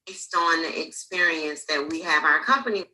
Based on the experience that we have, our company.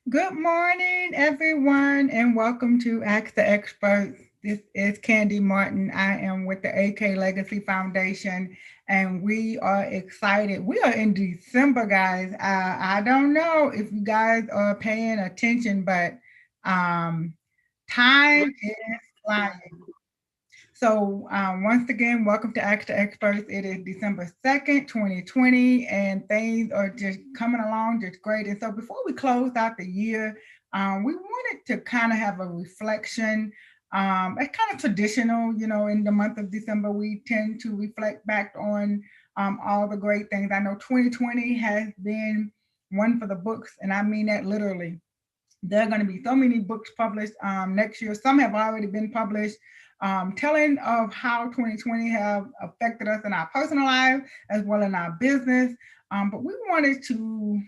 Good morning, everyone, and welcome to Ask the Experts. This is Candy Martin. I am with the AK Legacy Foundation, and we are excited. We are in December, guys. I don't know if you guys are paying attention, but time is flying. So once again, welcome to Ask the Experts. It is December 2nd, 2020, and things are just coming along just great. And so before we close out the year, we wanted to kind of have a reflection. It's kind of traditional, you know, in the month of December, we tend to reflect back on all the great things. I know 2020 has been one for the books, and I mean that literally. There are going to be so many books published next year. Some have already been published, telling of how 2020 have affected us in our personal lives as well in our business. But we wanted to,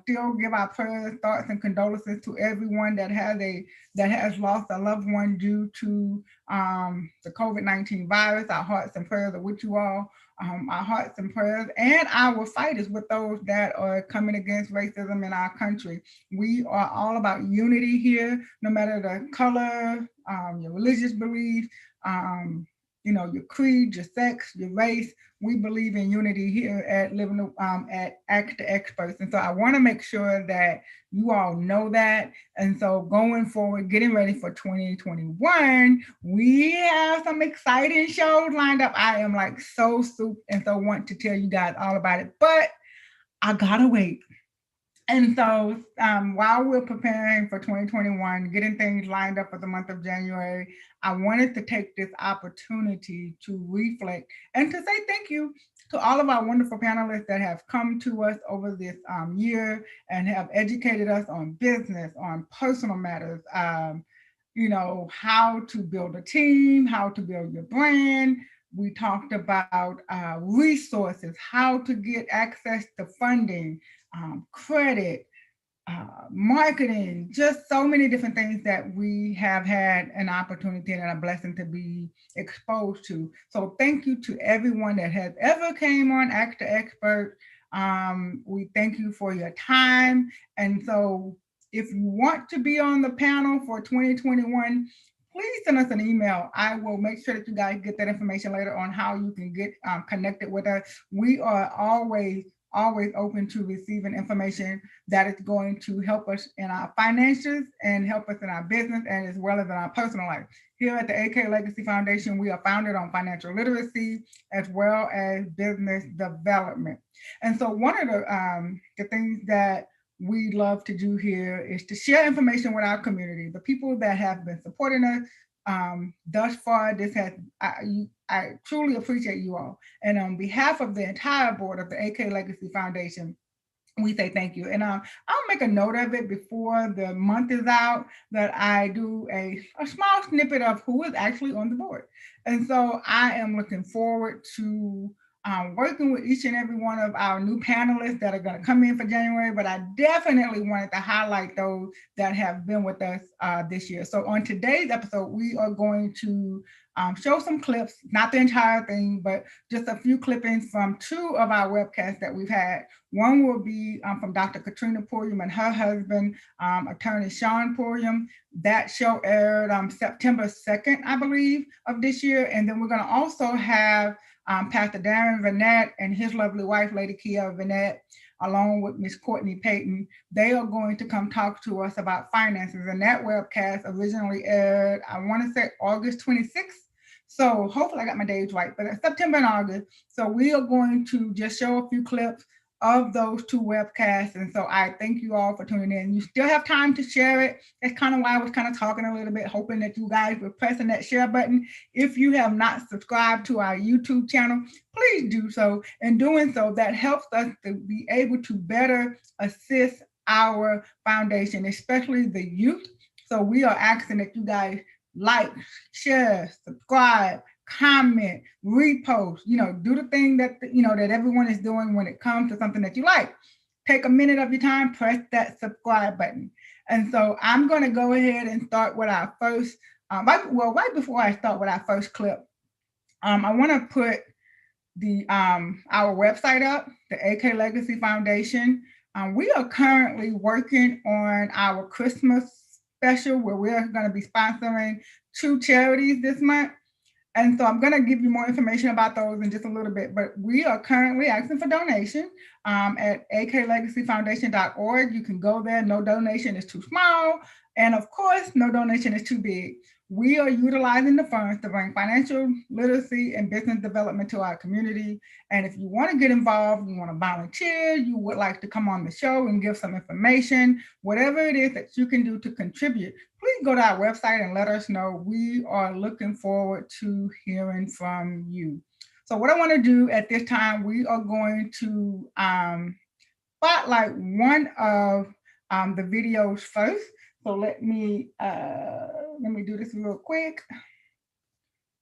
still give our prayers, thoughts, and condolences to everyone that has lost a loved one due to the COVID-19 virus. Our hearts and prayers are with you all. Our hearts and prayers, and our fight is with those that are coming against racism in our country. We are all about unity here, no matter the color, your religious belief, your creed, your sex, your race. We believe in unity here at at Act the Experts. And so I want to make sure that you all know that. And so going forward, getting ready for 2021, we have some exciting shows lined up. I am like so soup and so want to tell you guys all about it, but I gotta wait. And so while we're preparing for 2021, getting things lined up for the month of January, I wanted to take this opportunity to reflect and to say thank you to all of our wonderful panelists that have come to us over this year and have educated us on business, on personal matters, how to build a team, how to build your brand. We talked about resources, how to get access to funding, credit, marketing, just so many different things that we have had an opportunity and a blessing to be exposed to. So thank you to everyone that has ever came on Act the Expert. We thank you for your time. And so if you want to be on the panel for 2021, please send us an email. I will make sure that you guys get that information later on how you can get connected with us. We are always open to receiving information that is going to help us in our finances and help us in our business and as well as in our personal life. Here at the AK Legacy Foundation, we are founded on financial literacy as well as business development. And so one of the things that we love to do here is to share information with our community, the people that have been supporting us thus far. I truly appreciate you all. And on behalf of the entire board of the AK Legacy Foundation, we say thank you. And I'll make a note of it before the month is out that I do a small snippet of who is actually on the board. And so I am looking forward to working with each and every one of our new panelists that are going to come in for January, but I definitely wanted to highlight those that have been with us this year. So on today's episode, we are going to show some clips, not the entire thing, but just a few clippings from two of our webcasts that we've had. One will be from Dr. Katrina Pulliam and her husband, attorney Sean Pulliam. That show aired September 2nd, I believe, of this year. And then we're going to also have Pastor Darren Vanette and his lovely wife, Lady Kia Vanette, along with Miss Courtney Payton. They are going to come talk to us about finances. And that webcast originally aired, I want to say August 26th. So hopefully I got my days right, but it's September and August. So we are going to just show a few clips of those two webcasts. And so I thank you all for tuning in. You still have time to share it. That's kind of why I was kind of talking a little bit, hoping that you guys were pressing that share button. If you have not subscribed to our YouTube channel, please do so. In doing so, that helps us to be able to better assist our foundation, especially the youth. So we are asking that you guys like, share, subscribe, comment, repost, do the thing that, that everyone is doing when it comes to something that you like. Take a minute of your time, press that subscribe button. And so I'm going to go ahead and start with our first, right before I start with our first clip, I want to put the our website up, the AK Legacy Foundation. We are currently working on our Christmas special where we're going to be sponsoring 2 charities this month. And so I'm going to give you more information about those in just a little bit, but we are currently asking for donation at aklegacyfoundation.org. You can go there. No donation is too small. And of course, no donation is too big. We are utilizing the funds to bring financial literacy and business development to our community. And if you want to get involved, you want to volunteer, you would like to come on the show and give some information, whatever it is that you can do to contribute, please go to our website and let us know. We are looking forward to hearing from you. So what I want to do at this time, we are going to spotlight one of the videos first. So let me do this real quick.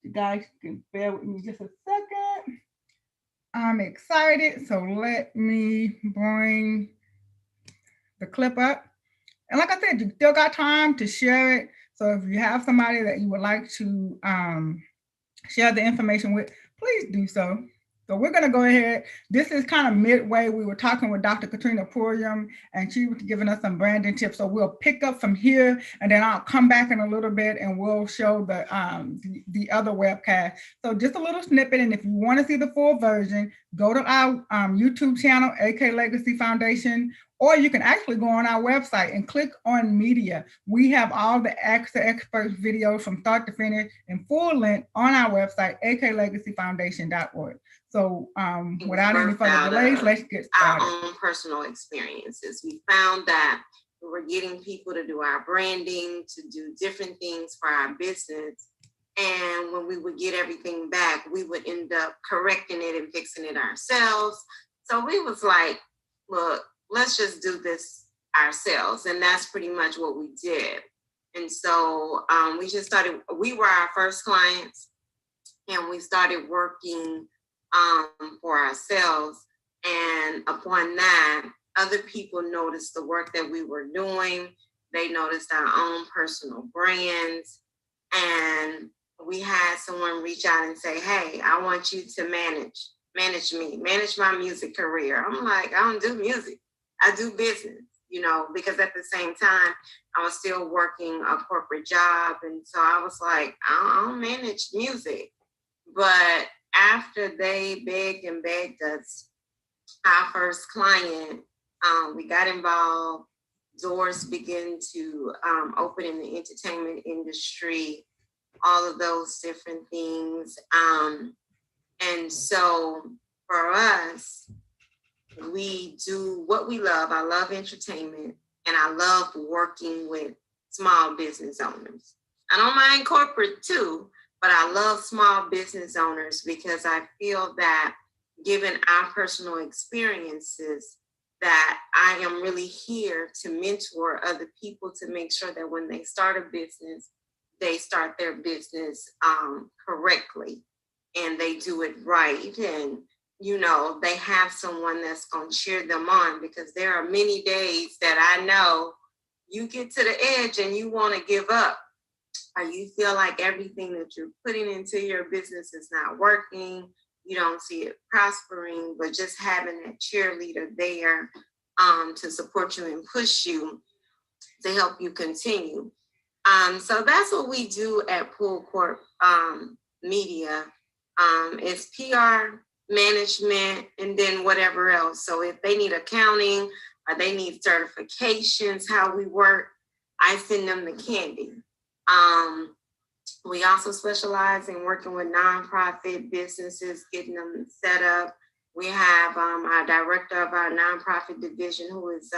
You guys can bear with me just a second. I'm excited. So let me bring the clip up. And like I said, you still got time to share it. So if you have somebody that you would like to share the information with, please do so. So we're going to go ahead. This is kind of midway. We were talking with Dr. Katrina Pulliam, and she was giving us some branding tips. So we'll pick up from here, and then I'll come back in a little bit, and we'll show the other webcast. So just a little snippet, and if you want to see the full version, go to our YouTube channel, AK Legacy Foundation, or you can actually go on our website and click on media. We have all the Ask the Experts videos from start to finish in full length on our website, aklegacyfoundation.org. So without any further delays, let's get started. Our own personal experiences. We found that we were getting people to do our branding, to do different things for our business. And when we would get everything back, we would end up correcting it and fixing it ourselves. So we was like, look, let's just do this ourselves. And that's pretty much what we did. And so we just started, we were our first clients, and we started working for ourselves. And upon that, other people noticed the work that we were doing. They noticed our own personal brands. And we had someone reach out and say, hey, I want you to manage me, manage my music career. I'm like, I don't do music. I do business, because at the same time, I was still working a corporate job. And so I was like, I don't manage music. But after they begged and begged us, our first client, we got involved. Doors began to open in the entertainment industry, all of those different things. And so for us, we do what we love. I love entertainment, and I love working with small business owners. I don't mind corporate too, but I love small business owners because I feel that given our personal experiences, that I am really here to mentor other people to make sure that when they start a business, they start their business correctly and they do it right. And, you know, they have someone that's going to cheer them on, because there are many days that I know you get to the edge and you want to give up, or you feel like everything that you're putting into your business is not working. You don't see it prospering, but just having that cheerleader there to support you and push you to help you continue. So that's what we do at Pool Corp Media. It's PR, management, and then whatever else. So if they need accounting or they need certifications, how we work, I send them the Candy. We also specialize in working with nonprofit businesses, getting them set up. We have our director of our nonprofit division, who is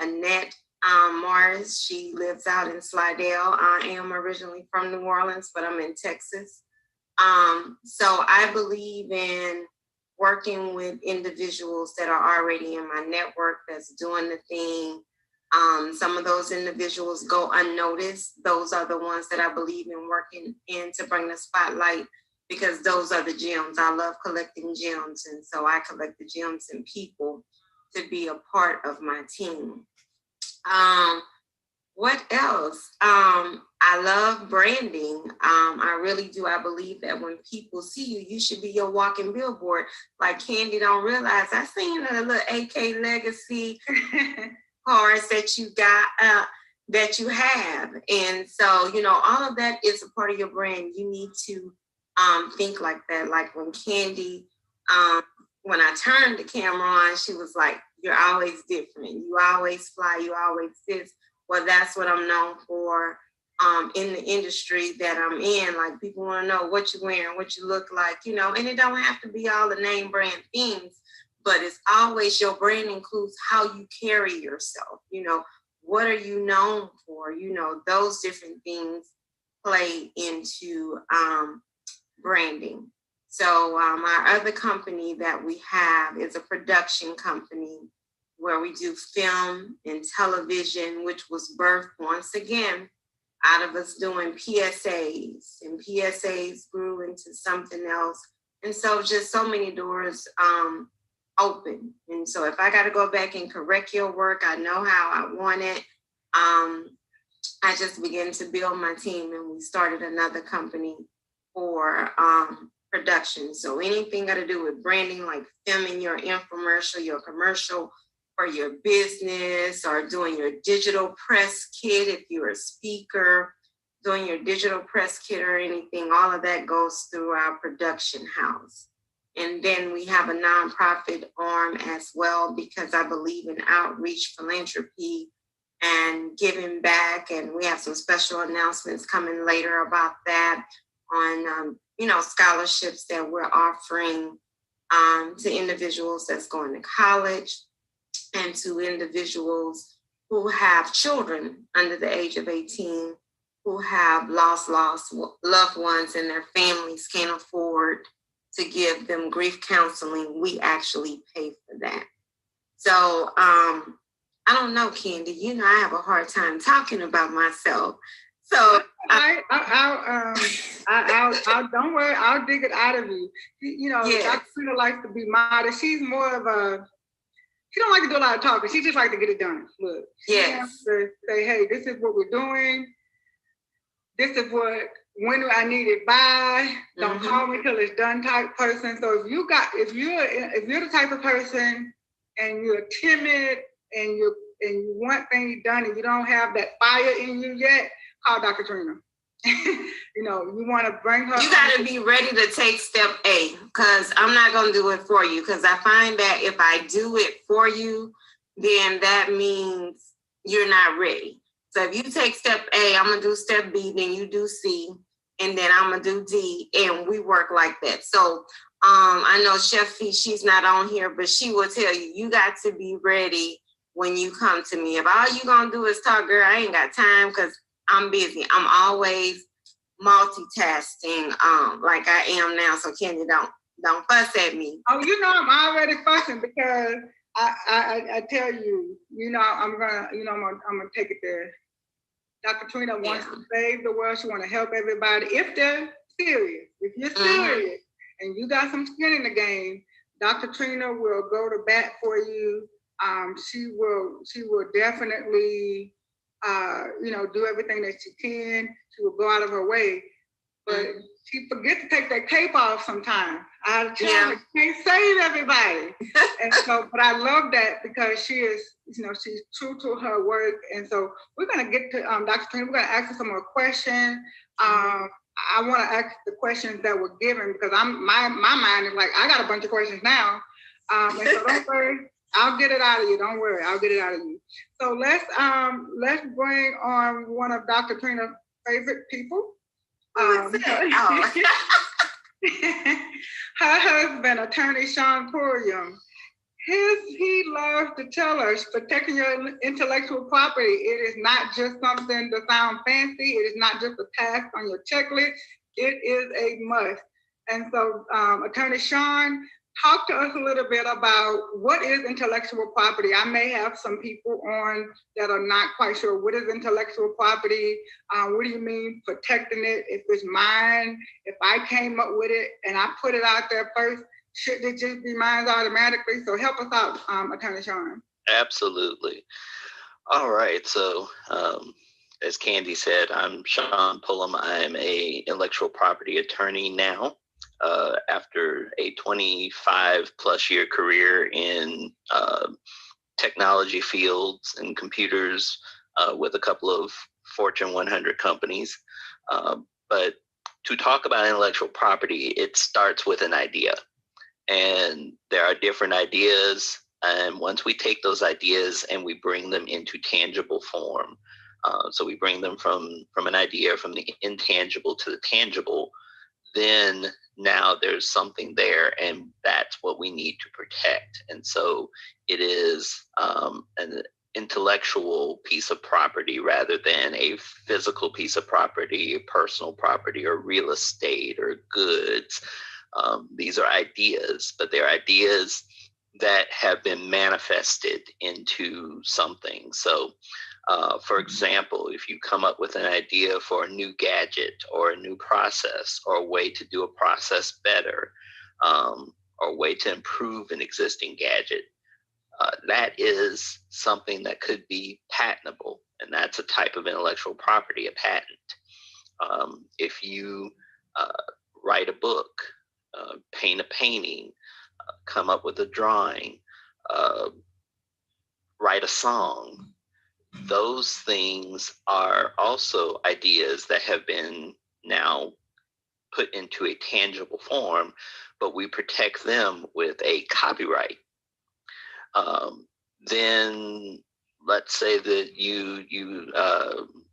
Annette Morris. She lives out in Slidell. I am originally from New Orleans, but I'm in Texas. So I believe in working with individuals that are already in my network that's doing the thing. Some of those individuals go unnoticed. Those are the ones that I believe in working in to bring the spotlight, because those are the gems. I love collecting gems. And so I collect the gems and people to be a part of my team. What else? I love branding. I really do. I believe that when people see you, you should be your walking billboard. Like Candy don't realize, I seen a little AK Legacy cards that you got, that you have. And so, you know, all of that is a part of your brand. You need to think like that. Like when Candy, when I turned the camera on, she was like, "You're always different. You always fly. You always this." Well, that's what I'm known for in the industry that I'm in. Like, people want to know what you're wearing, what you look like, you know, and it don't have to be all the name brand things, but it's always, your brand includes how you carry yourself. You know, what are you known for? You know, those different things play into branding. So our other company that we have is a production company where we do film and television, which was birthed once again out of us doing PSAs, and PSAs grew into something else. And so just so many doors open. And so if I got to go back and correct your work, I know how I want it. I just began to build my team, and we started another company for production. So anything got to do with branding, like filming your infomercial, your commercial for your business, or doing your digital press kit if you're a speaker, doing your digital press kit or anything, all of that goes through our production house. And then we have a nonprofit arm as well, because I believe in outreach, philanthropy, and giving back. And we have some special announcements coming later about that on, you know, scholarships that we're offering to individuals that's going to college, and to individuals who have children under the age of 18 who have lost loved ones and their families can't afford to give them grief counseling. We actually pay for that. So I don't know, Candy, you know, I have a hard time talking about myself. So I'll don't worry, I'll dig it out of you. You know, yes. Dr. Trina likes to be modest. She's more of a, she don't like to do a lot of talking. She just like to get it done. Look, she has to say, hey, this is what we're doing. This is what, when do I need it by? Don't call me till it's done type person. So if you're the type of person and you're timid and you want things done and you don't have that fire in you yet, call Dr. Trina. You know, you want to bring her. You got to be ready to take step A, because I'm not going to do it for you. Because I find that if I do it for you, then that means you're not ready. So if you take step A, I'm going to do step B, then you do C, and then I'm going to do D, and we work like that. So I know Chef Fee, she's not on here, but she will tell you, you got to be ready when you come to me. If all you going to do is talk, girl, I ain't got time because I'm busy. I'm always multitasking like I am now. So Candy, don't fuss at me. Oh, you know I'm already fussing because I tell you, I'm gonna take it there. Dr. Trina wants to save the world. She want to help everybody. If they're serious, if you're serious and you got some skin in the game, Dr. Trina will go to bat for you. She will definitely, do everything that she can. She will go out of her way, but she forgets to take that cape off sometimes. I tell her, can't save everybody. And so, but I love that because she is, she's true to her work. And so we're going to get to Dr. Trina. We're going to ask her some more questions. I want to ask the questions that were given because my mind is like, I got a bunch of questions now. And so don't worry, I'll get it out of you. Don't worry, I'll get it out of you. So let's bring on one of Dr. Trina's favorite people. Her husband, attorney Sean Purium. He loves to tell us protecting your intellectual property. It is not just something to sound fancy. It is not just a task on your checklist. It is a must. And so, Attorney Sean, talk to us a little bit about what is intellectual property. I may have some people on that are not quite sure what is intellectual property. What do you mean protecting it? If it's mine, if I came up with it and I put it out there first, should it just be mine automatically? So help us out, Attorney Sean. Absolutely. All right. So as Candy said, I'm Sean Pullum. I'm a intellectual property attorney now. After a 25 plus year career in technology fields and computers with a couple of Fortune 100 companies. But to talk about intellectual property, it starts with an idea. And there are different ideas. And once we take those ideas and we bring them into tangible form, so we bring them from an idea, from the intangible to the tangible, then now there's something there, and that's what we need to protect. And so it is an intellectual piece of property rather than a physical piece of property, personal property, or real estate or goods. These are ideas, but they're ideas that have been manifested into something. So, for example, if you come up with an idea for a new gadget or a new process or a way to do a process better, or a way to improve an existing gadget, that is something that could be patentable. And that's a type of intellectual property, a patent. If you write a book, paint a painting, come up with a drawing, write a song, those things are also ideas that have been now put into a tangible form, but we protect them with a copyright. Then let's say that you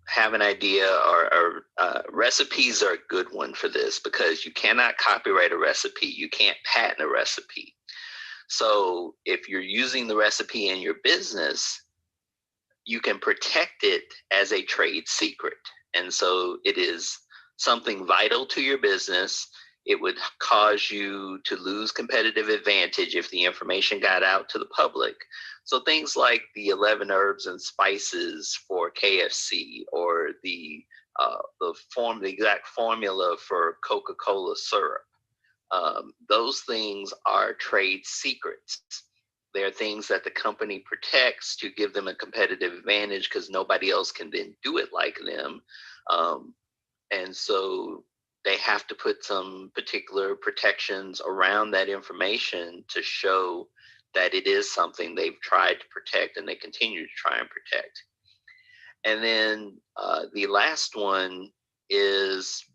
have an idea, or recipes are a good one for this because you cannot copyright a recipe. You can't patent a recipe. So if you're using the recipe in your business, you can protect it as a trade secret. And so it is something vital to your business. It would cause you to lose competitive advantage if the information got out to the public. So things like the 11 herbs and spices for KFC, or the exact formula for Coca-Cola syrup. Those things are trade secrets. They're things that the company protects to give them a competitive advantage because nobody else can then do it like them. And so they have to put some particular protections around that information to show that it is something they've tried to protect and they continue to try and protect. And then the last one is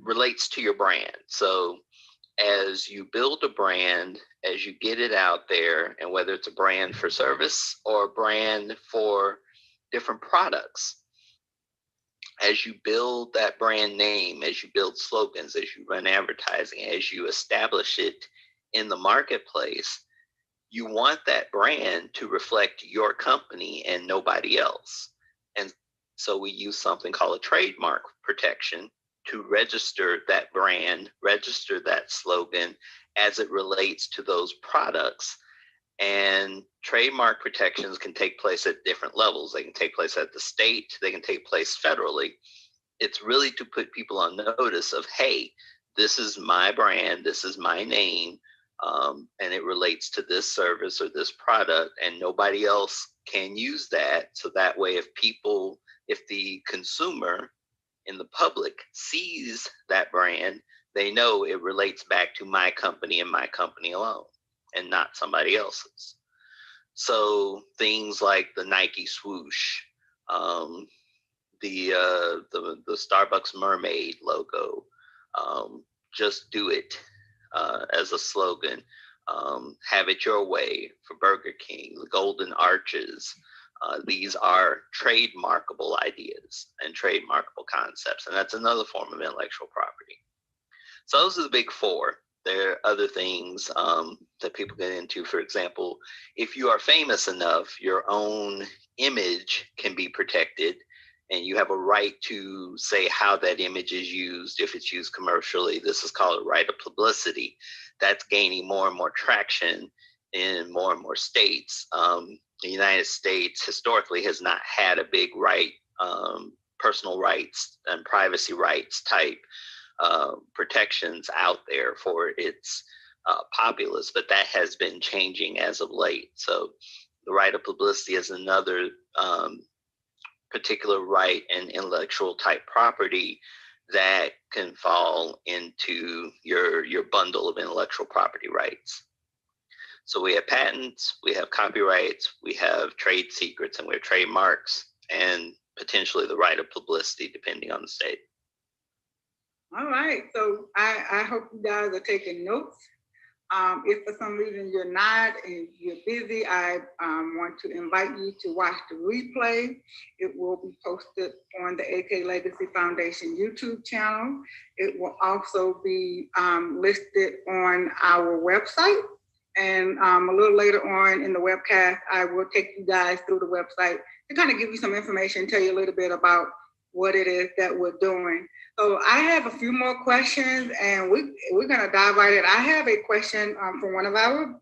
relates to your brand. So as you build a brand, as you get it out there, and whether it's a brand for service or a brand for different products, as you build that brand name, as you build slogans, as you run advertising, as you establish it in the marketplace, you want that brand to reflect your company and nobody else. And so we use something called a trademark protection to register that brand, register that slogan as it relates to those products. And trademark protections can take place at different levels. They can take place at the state, they can take place federally. It's really to put people on notice of, hey, this is my brand, this is my name, and it relates to this service or this product, and nobody else can use that. So that way, if the consumer in the public sees that brand, they know it relates back to my company and my company alone, and not somebody else's. So things like the Nike swoosh, the Starbucks mermaid logo, just do it as a slogan, have it your way for Burger King, the golden arches. These are trademarkable ideas and trademarkable concepts, and that's another form of intellectual property. So those are the big four. There are other things that people get into. For example, if you are famous enough, your own image can be protected, and you have a right to say how that image is used if it's used commercially. This is called a right of publicity. That's gaining more and more traction in more and more states. The United States historically has not had a big right, personal rights and privacy rights type protections out there for its populace, but that has been changing as of late. So the right of publicity is another particular right and intellectual type property that can fall into your bundle of intellectual property rights. So we have patents, we have copyrights, we have trade secrets, and we have trademarks, and potentially the right of publicity, depending on the state. All right, so I hope you guys are taking notes. If for some reason you're not and you're busy, I want to invite you to watch the replay. It will be posted on the AK Legacy Foundation YouTube channel. It will also be listed on our website. And a little later on in the webcast, I will take you guys through the website to kind of give you some information, tell you a little bit about what it is that we're doing. So I have a few more questions, and we're gonna dive right in. I have a question from one of our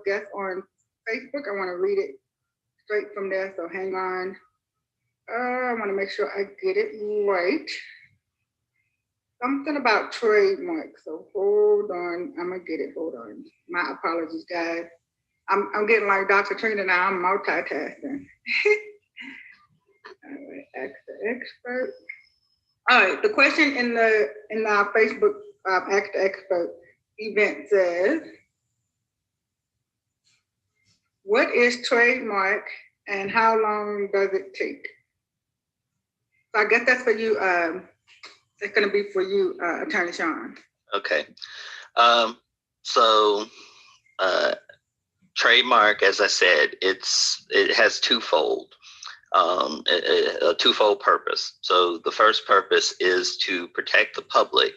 guests on Facebook. I want to read it straight from there. So hang on. I want to make sure I get it right. Something about trademark. So hold on. I'm gonna get it. Hold on. My apologies, guys. I'm getting like Dr. Trina now. I'm multitasking. All right, ask the expert. All right, the question in our Facebook Ask the Expert event says, what is trademark and how long does it take? So I guess that's for you. It's going to be for you, Attorney Sean. Okay. So trademark, as I said, it has twofold. A twofold purpose. So the first purpose is to protect the public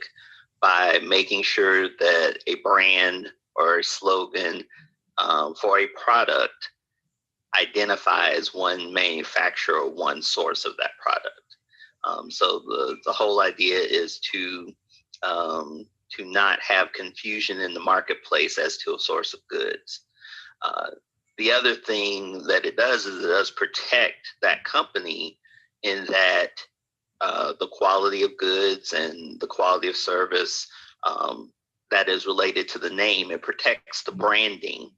by making sure that a brand or a slogan for a product identifies one manufacturer or one source of that product. So the whole idea is to not have confusion in the marketplace as to a source of goods. The other thing that it does is it does protect that company in that the quality of goods and the quality of service that is related to the name, it protects the branding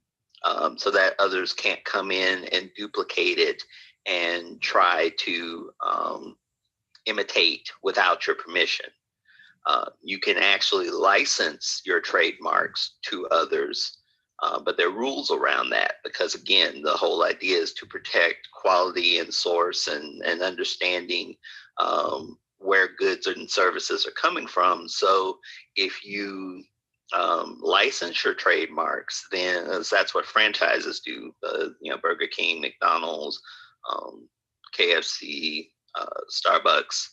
so that others can't come in and duplicate it and try to imitate without your permission. You can actually license your trademarks to others. But there are rules around that because, again, the whole idea is to protect quality and source and understanding where goods and services are coming from. So if you license your trademarks, then that's what franchises do. Burger King, McDonald's, KFC, Starbucks.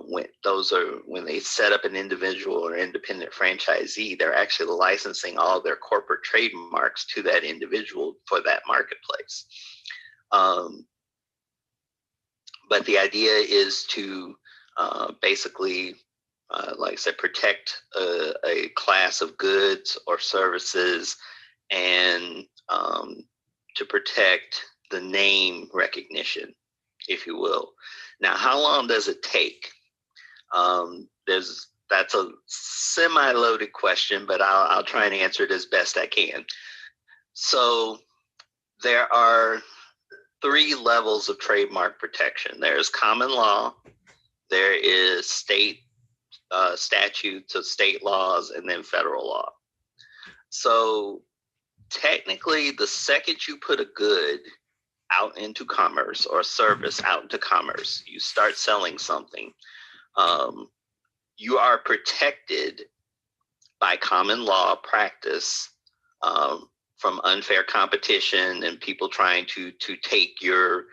When they set up an individual or independent franchisee, they're actually licensing all their corporate trademarks to that individual for that marketplace. But the idea is to basically, like I said, protect a class of goods or services and to protect the name recognition, if you will. Now, how long does it take? That's a semi-loaded question, but I'll try and answer it as best I can. So there are 3 levels of trademark protection. There's common law, there is state statutes of state laws, and then federal law. So technically, the second you put a good out into commerce or a service out into commerce, you start selling something, you are protected by common law practice from unfair competition and people trying to take your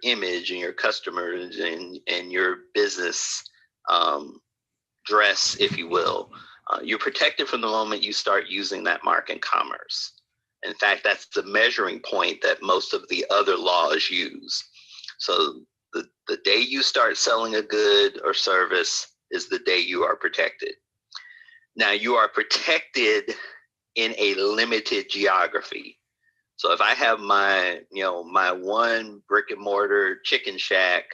image and your customers and your business dress, if you will. You're protected from the moment you start using that mark in commerce. In fact, that's the measuring point that most of the other laws use. So the day you start selling a good or service is the day you are protected. Now, you are protected in a limited geography. So if I have my one brick and mortar chicken shack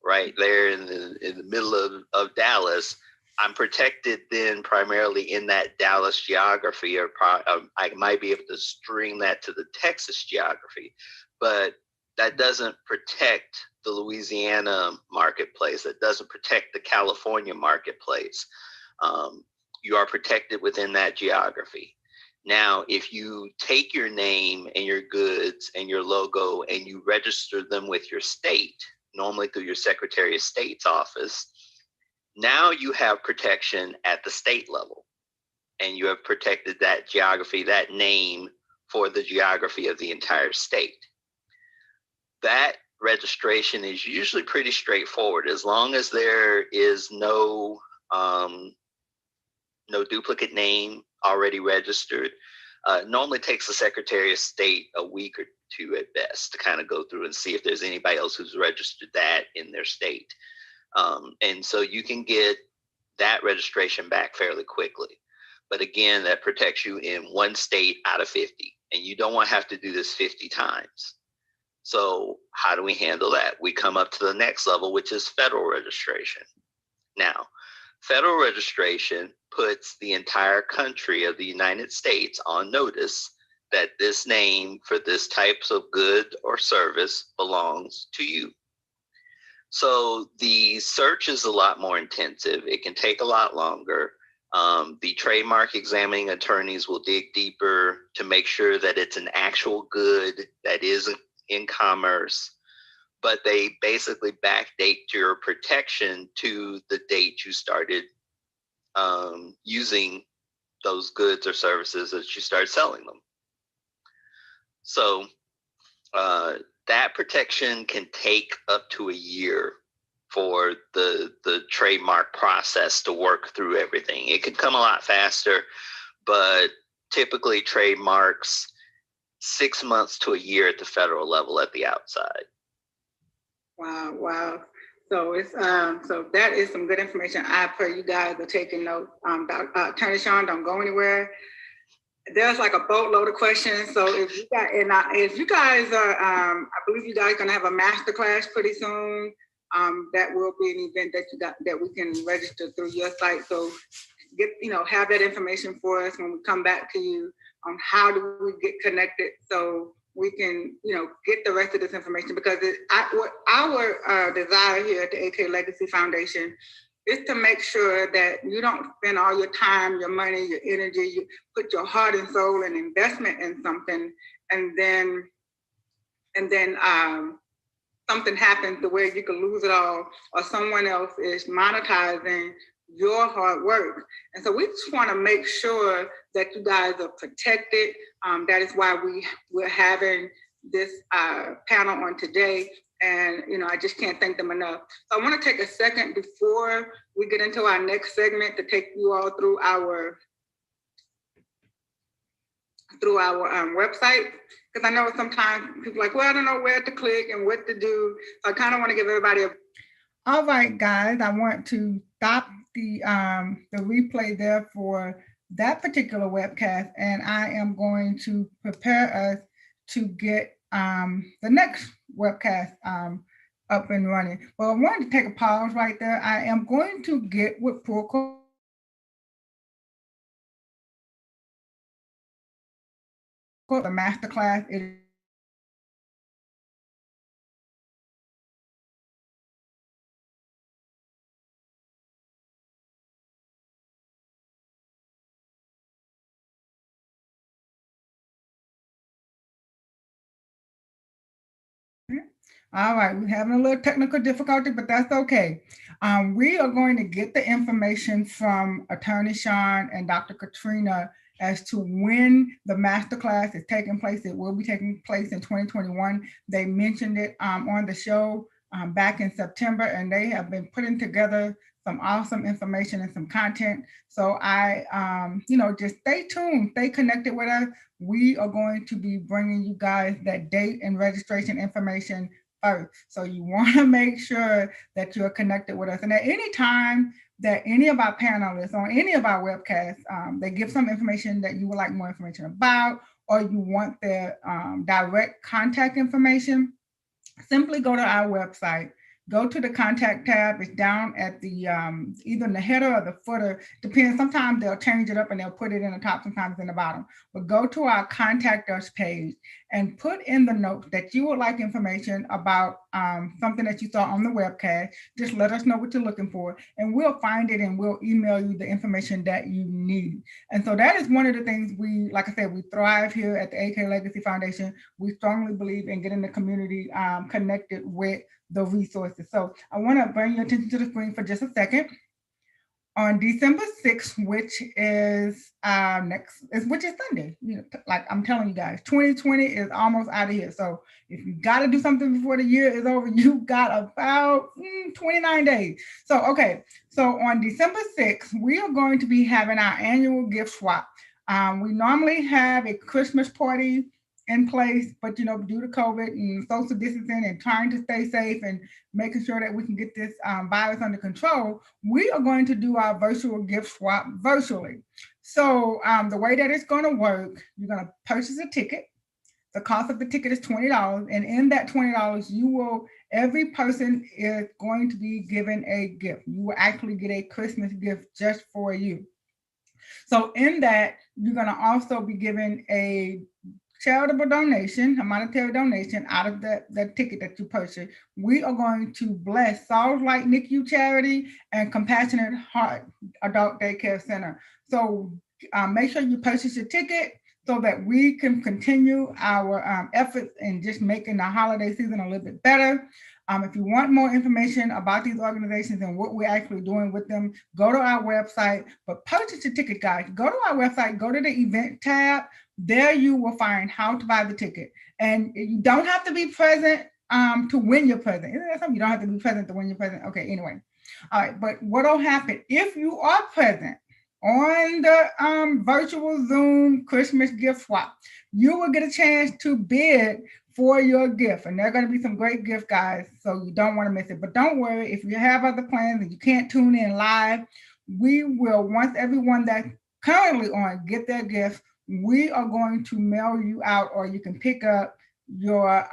right there in the middle of Dallas, I'm protected then primarily in that Dallas geography, or I might be able to string that to the Texas geography, but that doesn't protect the Louisiana marketplace. That doesn't protect the California marketplace. You are protected within that geography. Now, if you take your name and your goods and your logo and you register them with your state, normally through your Secretary of State's office, now you have protection at the state level, and you have protected that geography, that name, for the geography of the entire state. That registration is usually pretty straightforward, as long as there is no duplicate name already registered. Normally takes the Secretary of State a week or 2 at best to kind of go through and see if there's anybody else who's registered that in their state. And so you can get that registration back fairly quickly. But again, that protects you in 1 state out of 50. And you don't want to have to do this 50 times. So how do we handle that? We come up to the next level, which is federal registration. Now, federal registration puts the entire country of the United States on notice that this name for this types of good or service belongs to you. So the search is a lot more intensive. It can take a lot longer. The trademark examining attorneys will dig deeper to make sure that it's an actual good that is in commerce, but they basically backdate your protection to the date you started using those goods or services as you start selling them. So that protection can take up to a year for the trademark process to work through everything. It could come a lot faster, but typically trademarks 6 months to a year at the federal level at the outside. Wow. So it's so that is some good information. I pray you guys are taking note. Attorney Sean, don't go anywhere. There's like a boatload of questions. So if you guys are, I believe you guys are gonna have a master class pretty soon. That will be an event that we can register through your site. So have that information for us when we come back to you on how do we get connected, so we can get the rest of this information, because our desire here at the AK Legacy Foundation is to make sure that you don't spend all your time, your money, your energy, you put your heart and soul and investment in something, and then something happens to where you can lose it all, or someone else is monetizing your hard work. And so we just want to make sure that you guys are protected. That is why we're having this panel on today. And, I just can't thank them enough. So I want to take a second before we get into our next segment to take you all through our website. Because I know sometimes people are like, well, I don't know where to click and what to do. So I kind of want to give everybody All right, guys, I want to stop the replay there for that particular webcast, and I am going to prepare us to get the next webcast up and running. But I wanted to take a pause right there. I am going to get with Purko the masterclass. It All right, we're having a little technical difficulty, but that's okay. We are going to get the information from Attorney Sean and Dr. Katrina as to when the masterclass is taking place. It will be taking place in 2021. They mentioned it on the show back in September, and they have been putting together some awesome information and some content. So just stay tuned, stay connected with us. We are going to be bringing you guys that date and registration information first. So you want to make sure that you're connected with us. And at any time that any of our panelists on any of our webcasts, they give some information that you would like more information about, or you want their direct contact information, simply go to our website, go to the contact tab. It's down at the either in the header or the footer, depends. Sometimes they'll change it up and they'll put it in the top, sometimes in the bottom. But go to our contact us page and put in the note that you would like information about something that you saw on the webcast. Just let us know what you're looking for, and we'll find it and we'll email you the information that you need. And so that is one of the things like I said, we thrive here at the AK Legacy Foundation. We strongly believe in getting the community connected with the resources. So I want to bring your attention to the screen for just a second. On December 6th, which is Sunday, like I'm telling you guys, 2020 is almost out of here. So if you got to do something before the year is over, you got about 29 days. So on December 6th, we are going to be having our annual gift swap. We normally have a Christmas party in place, but due to COVID and social distancing and trying to stay safe and making sure that we can get this virus under control, we are going to do our virtual gift swap virtually. So the way that it's going to work, you're going to purchase a ticket. The cost of the ticket is $20, and in that $20, every person is going to be given a gift. You will actually get a Christmas gift just for you. So in that, you're going to also be given a charitable donation, a monetary donation out of the ticket that you purchase. We are going to bless Saul's Light NICU Charity and Compassionate Heart Adult Daycare Center. So make sure you purchase your ticket so that we can continue our efforts in just making the holiday season a little bit better. If you want more information about these organizations and what we're actually doing with them, go to our website, but purchase your ticket, guys. Go to our website, go to the event tab. There you will find how to buy the ticket. And you don't have to be present to win your present. Isn't that something? You don't have to be present to win your present. Okay, anyway. All right, but what will happen if you are present on the virtual Zoom Christmas gift swap, you will get a chance to bid for your gift. And there are going to be some great gift guys, so you don't want to miss it. But don't worry, if you have other plans and you can't tune in live, we will, once everyone that's currently on get their gift, we are going to mail you out, or you can pick up your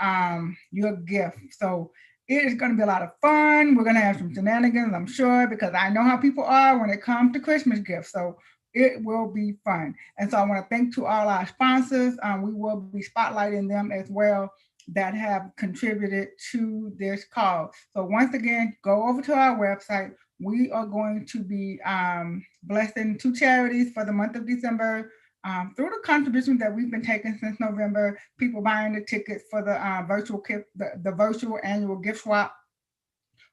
gift. So it is going to be a lot of fun. We're going to have some shenanigans, I'm sure, because I know how people are when it comes to Christmas gifts. So it will be fun. And so I want to thank to all our sponsors. We will be spotlighting them as well that have contributed to this cause. So once again, go over to our website. We are going to be blessing 2 charities for the month of December through the contributions that we've been taking since November. People buying the tickets for the virtual annual gift swap.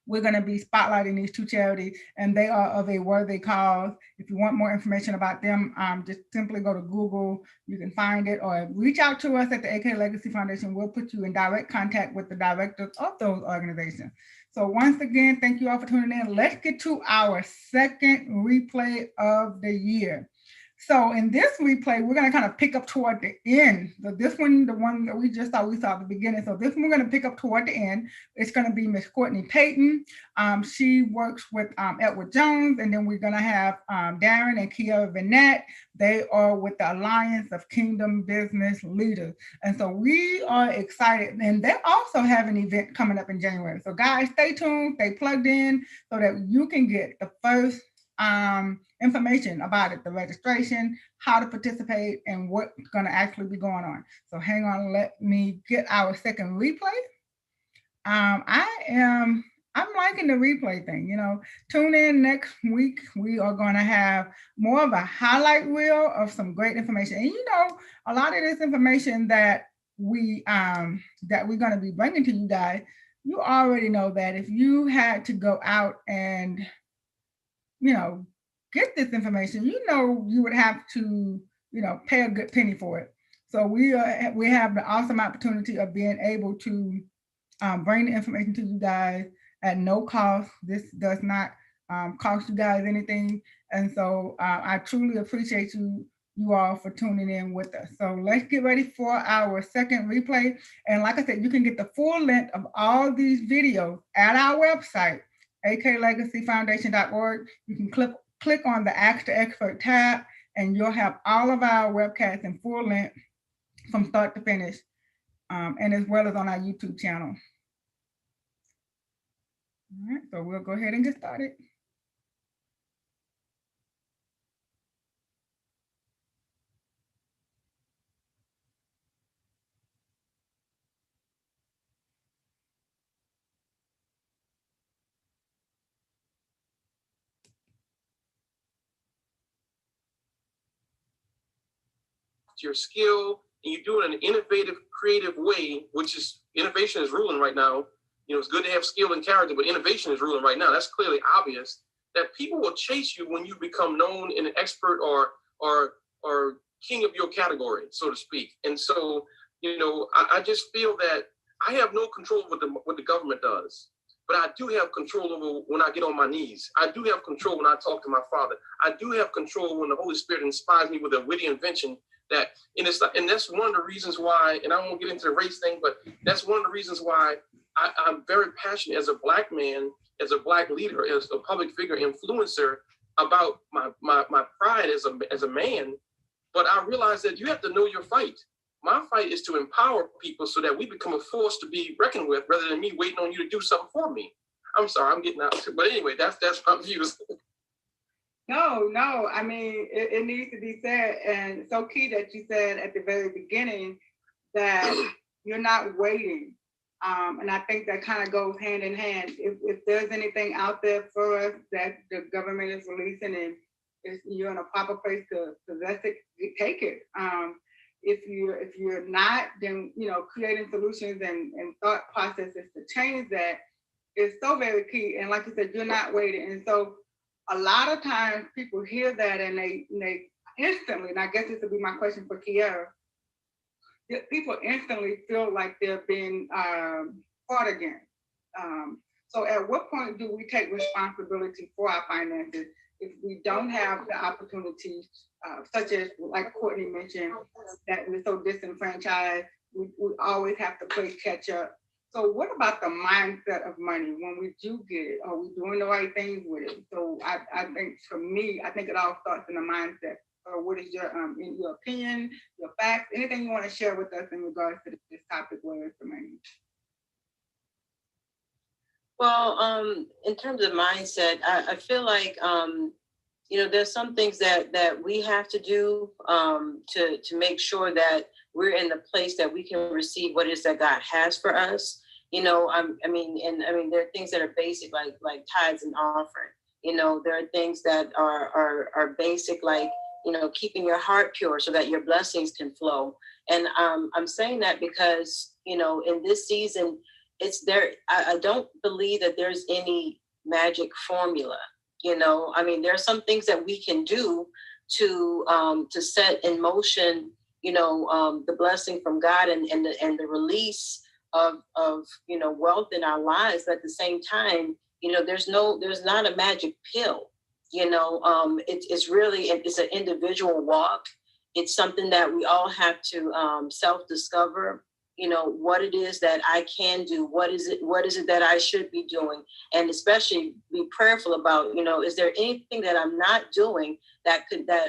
We're going to be spotlighting these 2 charities, and they are of a worthy cause. If you want more information about them, just simply go to Google. You can find it, or reach out to us at the AK Legacy Foundation. We'll put you in direct contact with the directors of those organizations. So once again, thank you all for tuning in. Let's get to our second replay of the year. So in this replay, we're going to kind of pick up toward the end. So this one, the one that we saw at the beginning. So this one we're going to pick up toward the end. It's going to be Miss Courtney Payton. She works with Edward Jones, and then we're going to have Darren and Kiara Vinette. They are with the Alliance of Kingdom Business Leaders. And so we are excited. And they also have an event coming up in January. So guys, stay tuned, stay plugged in so that you can get the first information about it, the registration, how to participate, and what's going to actually be going on. So hang on, let me get our second replay. I'm liking the replay thing. Tune in next week. We are going to have more of a highlight reel of some great information. And a lot of this information that we're going to be bringing to you guys, you already know that if you had to go out and get this information, you would have to, pay a good penny for it. So we have the awesome opportunity of being able to bring the information to you guys at no cost. This does not cost you guys anything. And so I truly appreciate you all for tuning in with us. So let's get ready for our second replay. And like I said, you can get the full length of all these videos at our website, aklegacyfoundation.org. You can click on the Ask the Expert tab, and you'll have all of our webcasts in full length from start to finish, and as well as on our YouTube channel. All right, so we'll go ahead and get started. Your skill, and you do it in an innovative, creative way, which is innovation is ruling right now. It's good to have skill and character, but innovation is ruling right now. That's clearly obvious. That people will chase you when you become known and an expert or king of your category, so to speak. And so, I just feel that I have no control over what the government does, but I do have control over when I get on my knees. I do have control when I talk to my Father. I do have control when the Holy Spirit inspires me with a witty invention. And that's one of the reasons why, and I won't get into the race thing, but that's one of the reasons why I'm very passionate as a Black man, as a Black leader, as a public figure influencer about my pride as a man. But I realize that you have to know your fight. My fight is to empower people so that we become a force to be reckoned with, rather than me waiting on you to do something for me. I'm sorry, I'm getting out. But anyway, that's my views. No. I mean, it needs to be said. And it's so key that you said at the very beginning that you're not waiting. And I think that kind of goes hand in hand. If there's anything out there for us that the government is releasing and if you're in a proper place to possess it, take it. If you're not, then creating solutions and thought processes to change that is so very key. And like you said, you're not waiting. And so a lot of times people hear that and they instantly, and I guess this would be my question for Kiara, people instantly feel like they're being fought against. So at what point do we take responsibility for our finances if we don't have the opportunities, such as like Courtney mentioned, that we're so disenfranchised, we always have to play catch up. So what about the mindset of money when we do get it? Are we doing the right things with it? So I think for me, I think it all starts in the mindset. Or what is your in your opinion, your facts, anything you want to share with us in regards to this topic, whether it's the money? Well, in terms of mindset, I feel like there's some things that we have to do to make sure that we're in the place that we can receive what it is that God has for us. There are things that are basic, like tithes and offering. There are things that are basic, like keeping your heart pure so that your blessings can flow. And I'm saying that because in this season, it's there. I don't believe that there's any magic formula. There are some things that we can do to set in motion the blessing from God and the release of wealth in our lives. But at the same time, there's not a magic pill. It's really, it's an individual walk. It's something that we all have to self-discover, what it is that I can do. What is it that I should be doing? And especially be prayerful about, is there anything that I'm not doing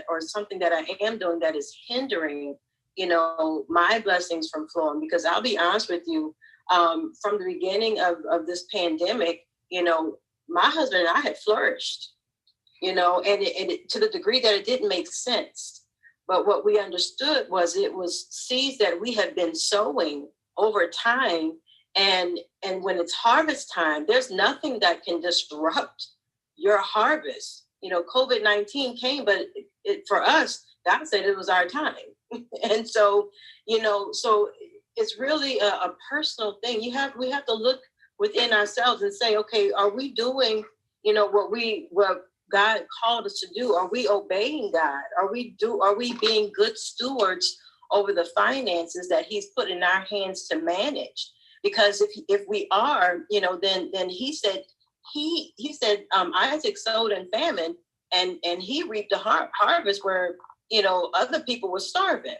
or something that I am doing that is hindering, my blessings from flowing? Because I'll be honest with you, from the beginning of this pandemic, my husband and I had flourished, and it, to the degree that it didn't make sense. But what we understood was it was seeds that we had been sowing over time. And when it's harvest time, there's nothing that can disrupt your harvest. COVID-19 came, but for us, God said it was our time. And so, so it's really a personal thing. We have to look within ourselves and say, okay, are we doing, what God called us to do? Are we obeying God? Are we being good stewards over the finances that He's put in our hands to manage? Because if we are, then He said Isaac sowed in famine, and he reaped a harvest where other people were starving.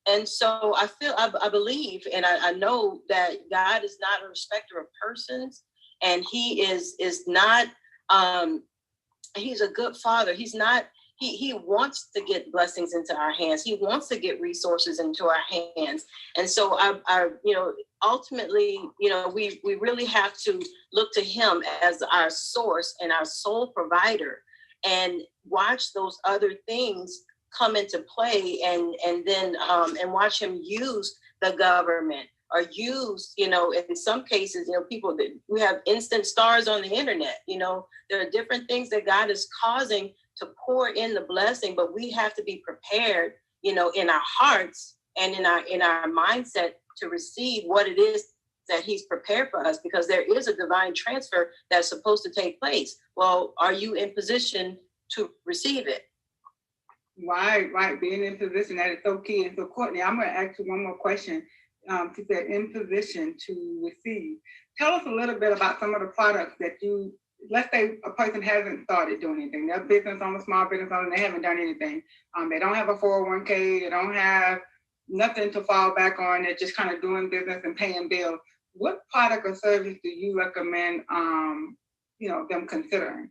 And so I believe, and I know that God is not a respecter of persons, and He is not. He's a good Father. He's not. He wants to get blessings into our hands. He wants to get resources into our hands. And so I ultimately, we really have to look to Him as our source and our sole provider, and watch those other things come into play, and then watch Him use the government, or use, in some cases, people that we have instant stars on the internet. There are different things that God is causing to pour in the blessing, but we have to be prepared, in our hearts and in our mindset to receive what it is that He's prepared for us, because there is a divine transfer that's supposed to take place. Well, are you in position to receive it? Right. Being in position, that is so key. And so, Courtney, I'm going to ask you one more question. She said, in position to receive. Tell us a little bit about some of the products that let's say a person hasn't started doing anything. They're business owner, small business owner, they haven't done anything. They don't have a 401k, they don't have nothing to fall back on. They're just kind of doing business and paying bills. What product or service do you recommend, them considering?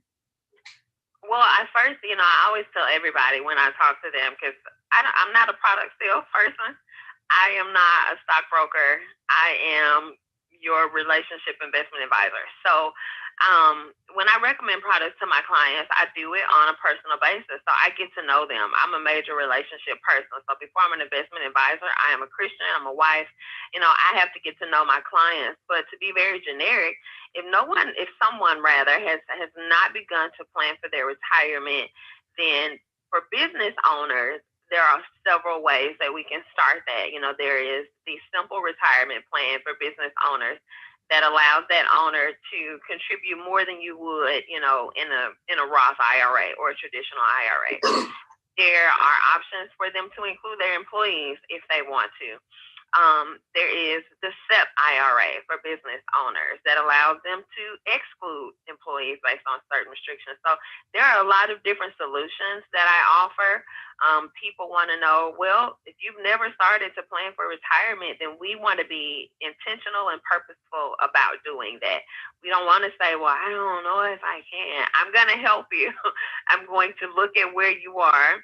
Well, I always tell everybody when I talk to them, because I'm not a product sales person. I am not a stockbroker. I am your relationship investment advisor. So when I recommend products to my clients, I do it on a personal basis. So I get to know them. I'm a major relationship person. So before I'm an investment advisor, I am a Christian, I'm a wife. I have to get to know my clients. But to be very generic, if someone has not begun to plan for their retirement, then for business owners, there are several ways that we can start that. There is the simple retirement plan for business owners that allows that owner to contribute more than you would, in a Roth IRA or a traditional IRA. There are options for them to include their employees if they want to. There is the SEP IRA for business owners that allows them to exclude employees based on certain restrictions. So there are a lot of different solutions that I offer. People want to know, well, if you've never started to plan for retirement, then we want to be intentional and purposeful about doing that. We don't want to say, well, I don't know if I can. I'm going to help you. I'm going to look at where you are,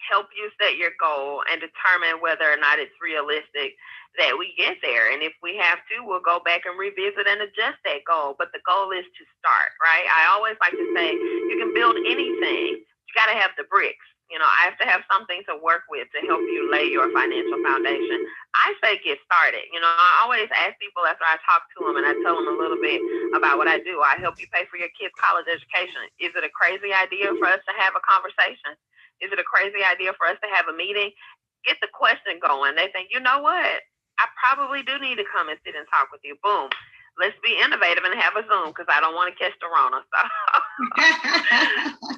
help you set your goal, and determine whether or not it's realistic that we get there. And if we have to, we'll go back and revisit and adjust that goal. But the goal is to start, right? I always like to say, you can build anything. You got to have the bricks. I have to have something to work with to help you lay your financial foundation. I say get started. I always ask people after I talk to them and I tell them a little bit about what I do. I help you pay for your kids' college education. Is it a crazy idea for us to have a conversation? Is it a crazy idea for us to have a meeting? Get the question going. They think, you know what? I probably do need to come and sit and talk with you. Boom. Let's be innovative and have a Zoom, because I don't want to catch the Rona. So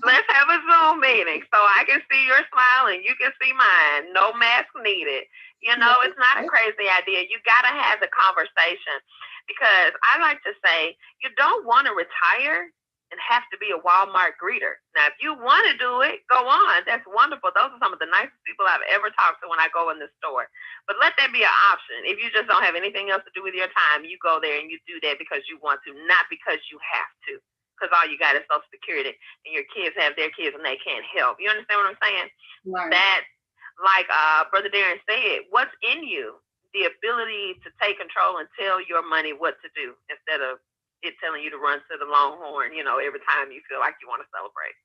let's have a Zoom meeting so I can see your smile and you can see mine. No mask needed. It's not a crazy idea. You got to have the conversation, because I like to say, you don't want to retire. and have to be a Walmart greeter. Now, if you want to do it, go on. That's wonderful. Those are some of the nicest people I've ever talked to when I go in the store. But let that be an option. If you just don't have anything else to do with your time, you go there and you do that because you want to, not because you have to. Because all you got is Social Security, and your kids have their kids and they can't help. You understand what I'm saying? Right. That, like Brother Darren said, what's in you? The ability to take control and tell your money what to do instead of it telling you to run to the Longhorn, every time you feel like you want to celebrate.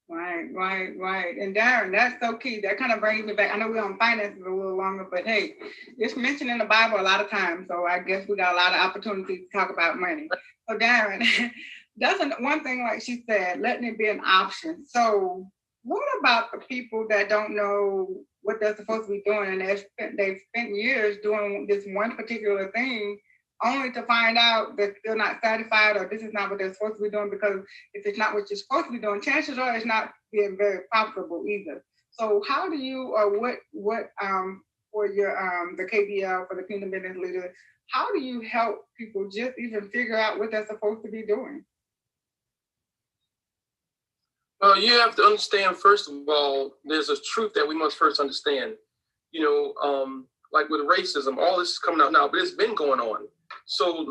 Right. And Darren, that's so key. That kind of brings me back. I know we're on finances a little longer, but hey, it's mentioned in the Bible a lot of times. So I guess we got a lot of opportunities to talk about money. So Darren, that's one thing, like she said, letting it be an option. So what about the people that don't know what they're supposed to be doing, and they've spent years doing this one particular thing, only to find out that they're not satisfied, or this is not what they're supposed to be doing? Because if it's not what you're supposed to be doing, chances are it's not being very profitable either. So how do you, or what for your the KBL, for the Kingdom Business Leader, how do you help people just even figure out what they're supposed to be doing? Well, you have to understand, first of all, there's a truth that we must first understand. Like with racism, all this is coming out now, but it's been going on. So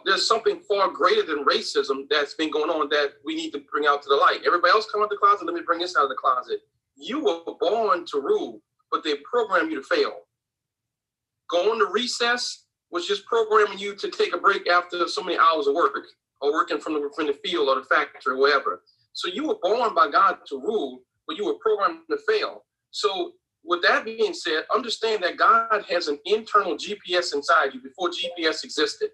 there's something far greater than racism that's been going on that we need to bring out to the light. Everybody else come out the closet, let me bring this out of the closet. You were born to rule, but they program you to fail. Going to recess was just programming you to take a break after so many hours of work, or working from the field or the factory or wherever. So you were born by God to rule, but you were programmed to fail. So with that being said, understand that God has an internal GPS inside you before GPS existed.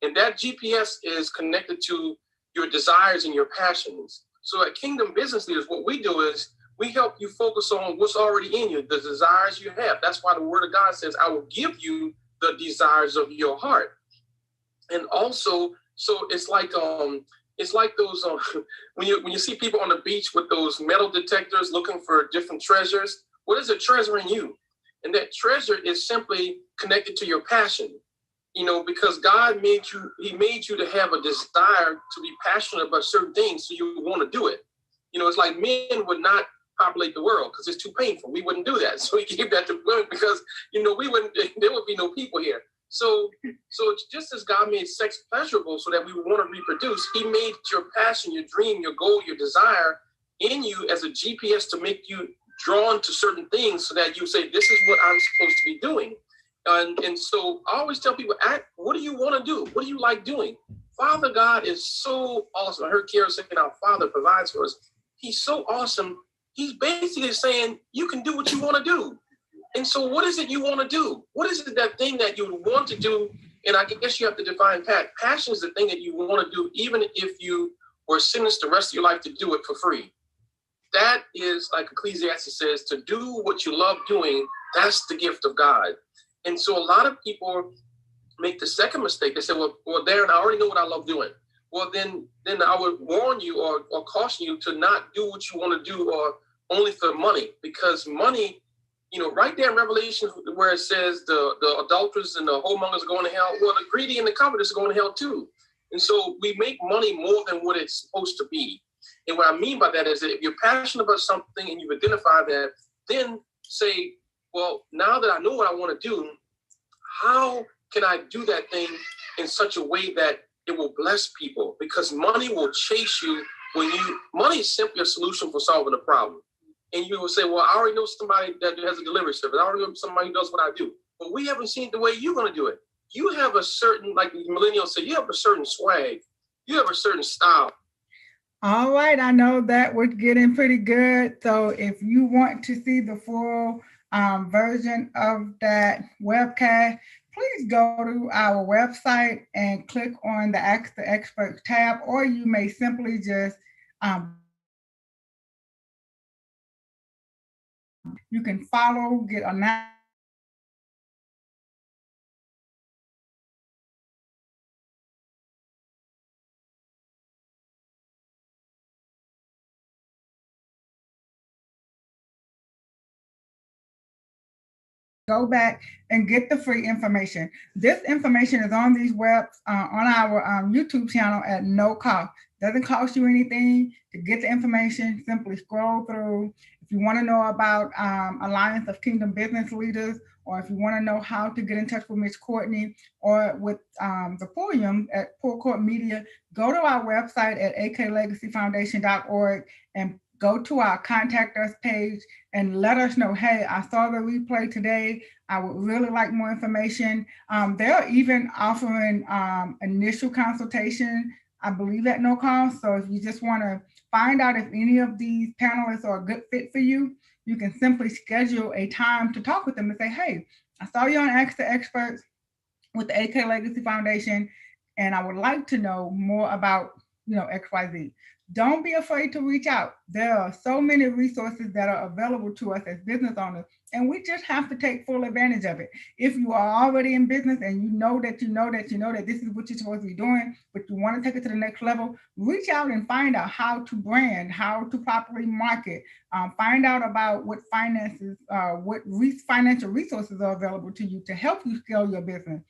And that GPS is connected to your desires and your passions. So at Kingdom Business Leaders, what we do is we help you focus on what's already in you, the desires you have. That's why the Word of God says, I will give you the desires of your heart. And also, so it's like those when you see people on the beach with those metal detectors looking for different treasures. What is a treasure in you? And that treasure is simply connected to your passion. Because God made you to have a desire to be passionate about certain things, so you want to do it. It's like men would not populate the world because it's too painful. We wouldn't do that. So he gave that to women because there would be no people here. So just as God made sex pleasurable so that we would want to reproduce, he made your passion, your dream, your goal, your desire in you as a GPS to make you drawn to certain things so that you say, this is what I'm supposed to be doing. And so I always tell people, what do you want to do? What do you like doing? Father God is so awesome. I heard Kara saying our Father provides for us. He's so awesome. He's basically saying you can do what you want to do. And so what is it you want to do? What is it, that thing that you want to do? And I guess you have to define passion is the thing that you want to do, even if you were sentenced the rest of your life to do it for free. That is, like Ecclesiastes says, to do what you love doing, that's the gift of God. And so a lot of people make the second mistake. They say, well, Darren, I already know what I love doing. Well, then I would warn you or caution you to not do what you want to do or only for money, because money, right there in Revelation where it says the adulterers and the whoremongers are going to hell, well, the greedy and the covetous are going to hell too. And so we make money more than what it's supposed to be. And what I mean by that is that if you're passionate about something and you've identified that, then say, well, now that I know what I want to do, how can I do that thing in such a way that it will bless people? Because money will chase you money is simply a solution for solving a problem. And you will say, well, I already know somebody that has a delivery service. I already know somebody who does what I do. But we haven't seen the way you're going to do it. You have a certain, like the millennials say, you have a certain swag. You have a certain style. All right, I know that we're getting pretty good. So if you want to see the full version of that webcast, please go to our website and click on the Ask the Experts tab, or you may simply just you can follow, get announced. Go back and get the free information. This information is on these webs, on our YouTube channel at no cost. Doesn't cost you anything to get the information. Simply scroll through. If you want to know about Alliance of Kingdom Business Leaders, or if you want to know how to get in touch with Ms. Courtney or with the Podium at Poor Court Media, go to our website at aklegacyfoundation.org and go to our contact us page and let us know, hey, I saw the replay today. I would really like more information. They're even offering initial consultation, I believe, at no cost. So if you just want to find out if any of these panelists are a good fit for you, you can simply schedule a time to talk with them and say, hey, I saw you on Ask the Experts with the AK Legacy Foundation, and I would like to know more about, XYZ. Don't be afraid to reach out. There are so many resources that are available to us as business owners, and we just have to take full advantage of it. If you are already in business and you know that this is what you're supposed to be doing, but you want to take it to the next level, reach out and find out how to brand, how to properly market, find out about what finances, financial resources are available to you to help you scale your business.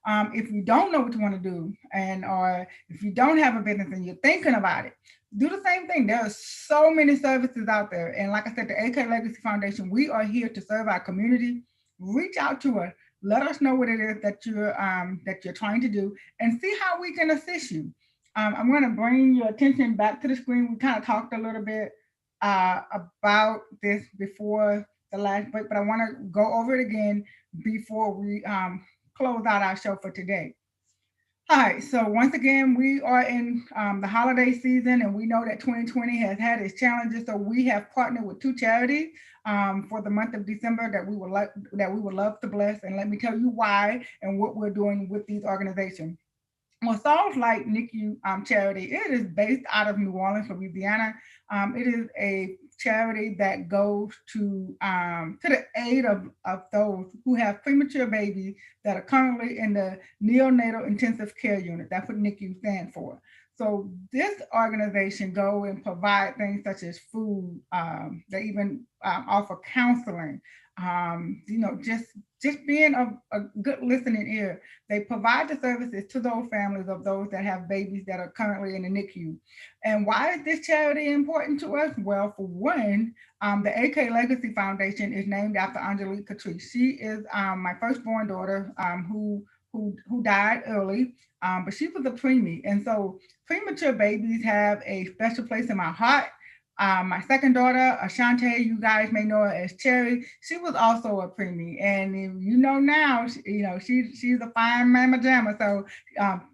If you don't know what you want to do, or if you don't have a business and you're thinking about it, do the same thing. There are so many services out there. And like I said, the AK Legacy Foundation, we are here to serve our community. Reach out to us. Let us know what it is that you're trying to do and see how we can assist you. I'm going to bring your attention back to the screen. We kind of talked a little bit about this before the last break, but I want to go over it again before we close out our show for today. All right, so once again, we are in the holiday season, and we know that 2020 has had its challenges. So we have partnered with two charities for the month of December that we would love to bless. And let me tell you why and what we're doing with these organizations. Well, Souls Light NICU charity, it is based out of New Orleans, Louisiana. It is a charity that goes to the aid of those who have premature babies that are currently in the neonatal intensive care unit. That's what NICU stands for. So this organization go and provide things such as food. They even offer counseling. Just being a good listening ear. They provide the services to those families of those that have babies that are currently in the NICU. And why is this charity important to us? Well, for one, the AK Legacy Foundation is named after Angelique Catrice. She is my firstborn daughter who died early, but she was a preemie. And so premature babies have a special place in my heart. My second daughter, Ashante, you guys may know her as Cherry. She was also a preemie, and now, she's a fine mama jamma. So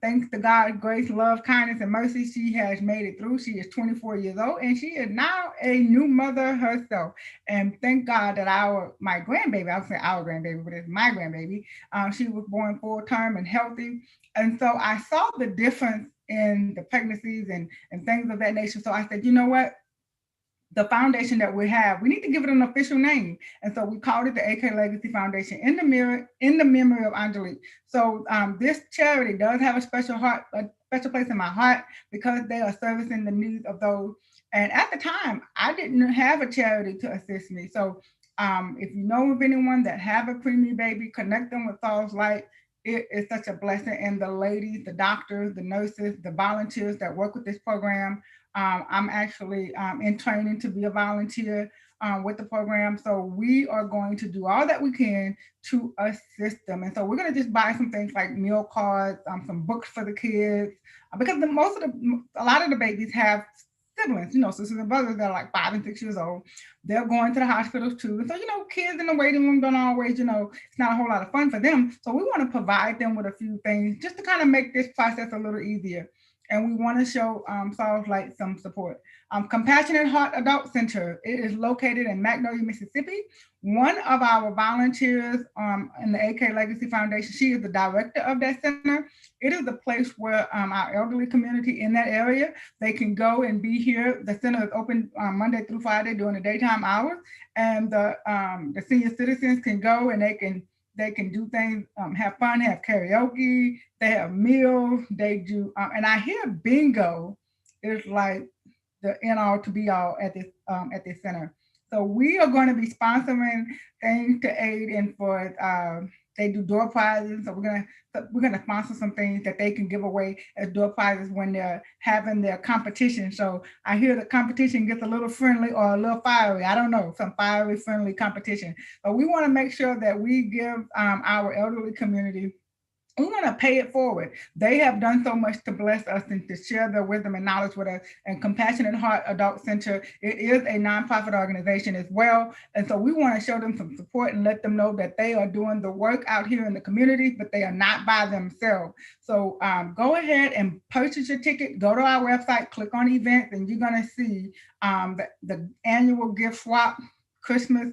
thanks to God, grace, love, kindness, and mercy, she has made it through. She is 24 years old, and she is now a new mother herself. And thank God that my grandbaby, I would say our grandbaby, but it's my grandbaby, she was born full term and healthy. And so I saw the difference in the pregnancies and things of that nature. So I said, you know what? The foundation that we need to give it an official name. And so we called it the AK Legacy Foundation in the memory of Angelique. So this charity does have a special place in my heart because they are servicing the needs of those. And at the time, I didn't have a charity to assist me. So if you know of anyone that have a preemie baby, connect them with Souls Light. It is such a blessing. And the ladies, the doctors, the nurses, the volunteers that work with this program, I'm actually in training to be a volunteer with the program. So we are going to do all that we can to assist them. And so we're going to just buy some things like meal cards, some books for the kids, because a lot of the babies have siblings, sisters and brothers that are like 5 and 6 years old. They're going to the hospitals too. And so, kids in the waiting room don't always, it's not a whole lot of fun for them. So we want to provide them with a few things just to kind of make this process a little easier. And we want to show Souls Light some support. Compassionate Heart Adult Center. It is located in Magnolia, Mississippi. One of our volunteers in the AK Legacy Foundation, she is the director of that center. It is a place where our elderly community in that area, they can go and be here. The center is open Monday through Friday during the daytime hours. And the senior citizens can go and they can do things, have fun, have karaoke, they have meals, they do, and I hear bingo is like the end all to be all at this center. So we are going to be sponsoring things to aid in for they do door prizes. So we're gonna sponsor some things that they can give away as door prizes when they're having their competition. So I hear the competition gets a little friendly or a little fiery. I don't know, some fiery, friendly competition. But we want to make sure that we give our elderly community, we want to pay it forward. They have done so much to bless us and to share their wisdom and knowledge with us. And Compassionate Heart Adult Center, it is a nonprofit organization as well. And so we want to show them some support and let them know that they are doing the work out here in the community, but they are not by themselves. So go ahead and purchase your ticket. Go to our website, click on events, and you're going to see the annual gift swap Christmas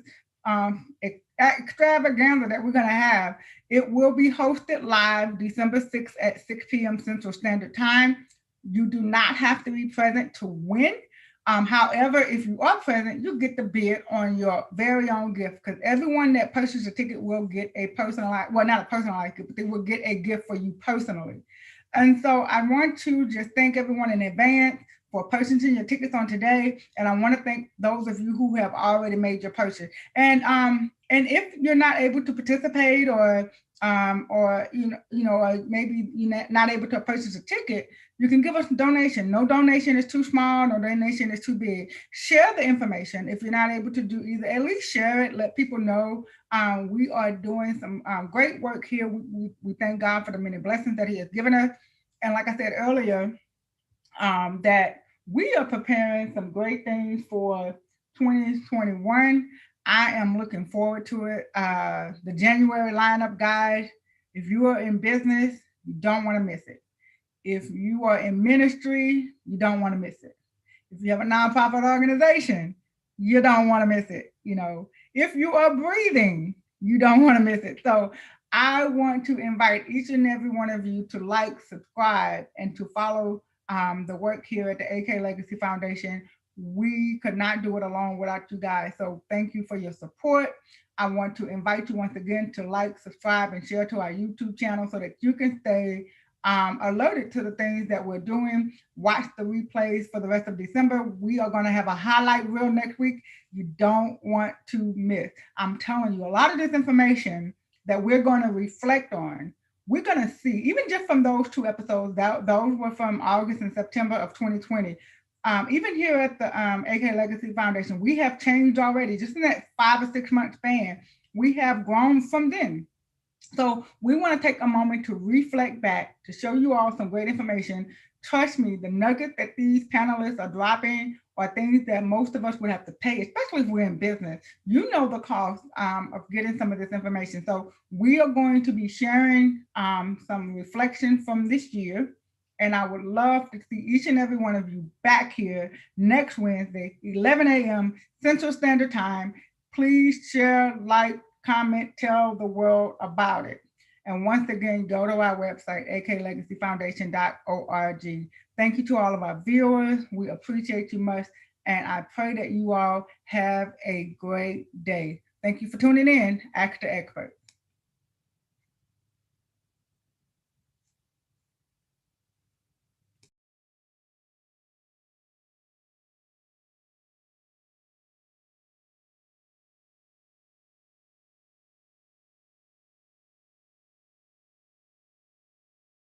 extravaganza that we're going to have. It will be hosted live December 6th at 6 p.m. Central Standard Time. You do not have to be present to win. However, if you are present, you get to bid on your very own gift, because everyone that purchases a ticket will get a personalized, well, not a personalized gift, but they will get a gift for you personally. And so I want to just thank everyone in advance for purchasing your tickets on today. And I want to thank those of you who have already made your purchase. And if you're not able to participate or maybe you're not able to purchase a ticket, you can give us a donation. No donation is too small, no donation is too big. Share the information. If you're not able to do either, at least share it, let people know. We are doing some great work here. We thank God for the many blessings that He has given us. And like I said earlier, that we are preparing some great things for 2021. I am looking forward to it. The January lineup, guys, if you are in business, you don't want to miss it. If you are in ministry, you don't want to miss it. If you have a nonprofit organization, you don't want to miss it. If you are breathing, you don't want to miss it. So I want to invite each and every one of you to like, subscribe, and to follow the work here at the AK Legacy Foundation. We could not do it alone without you guys. So thank you for your support. I want to invite you once again to like, subscribe, and share to our YouTube channel so that you can stay alerted to the things that we're doing. Watch the replays for the rest of December. We are going to have a highlight reel next week you don't want to miss. I'm telling you, a lot of this information that we're going to reflect on, we're going to see, even just from those 2 episodes, those were from August and September of 2020. Even here at the AK Legacy Foundation, we have changed already. Just in that 5 or 6 month span, we have grown from then. So we want to take a moment to reflect back, to show you all some great information. Trust me, the nuggets that these panelists are dropping are things that most of us would have to pay, especially if we're in business. You know the cost of getting some of this information. So we are going to be sharing some reflection from this year. And I would love to see each and every one of you back here next Wednesday, 11 a.m. Central Standard Time. Please share, like, comment, tell the world about it. And once again, go to our website, aklegacyfoundation.org. Thank you to all of our viewers. We appreciate you much. And I pray that you all have a great day. Thank you for tuning in, Actor Expert.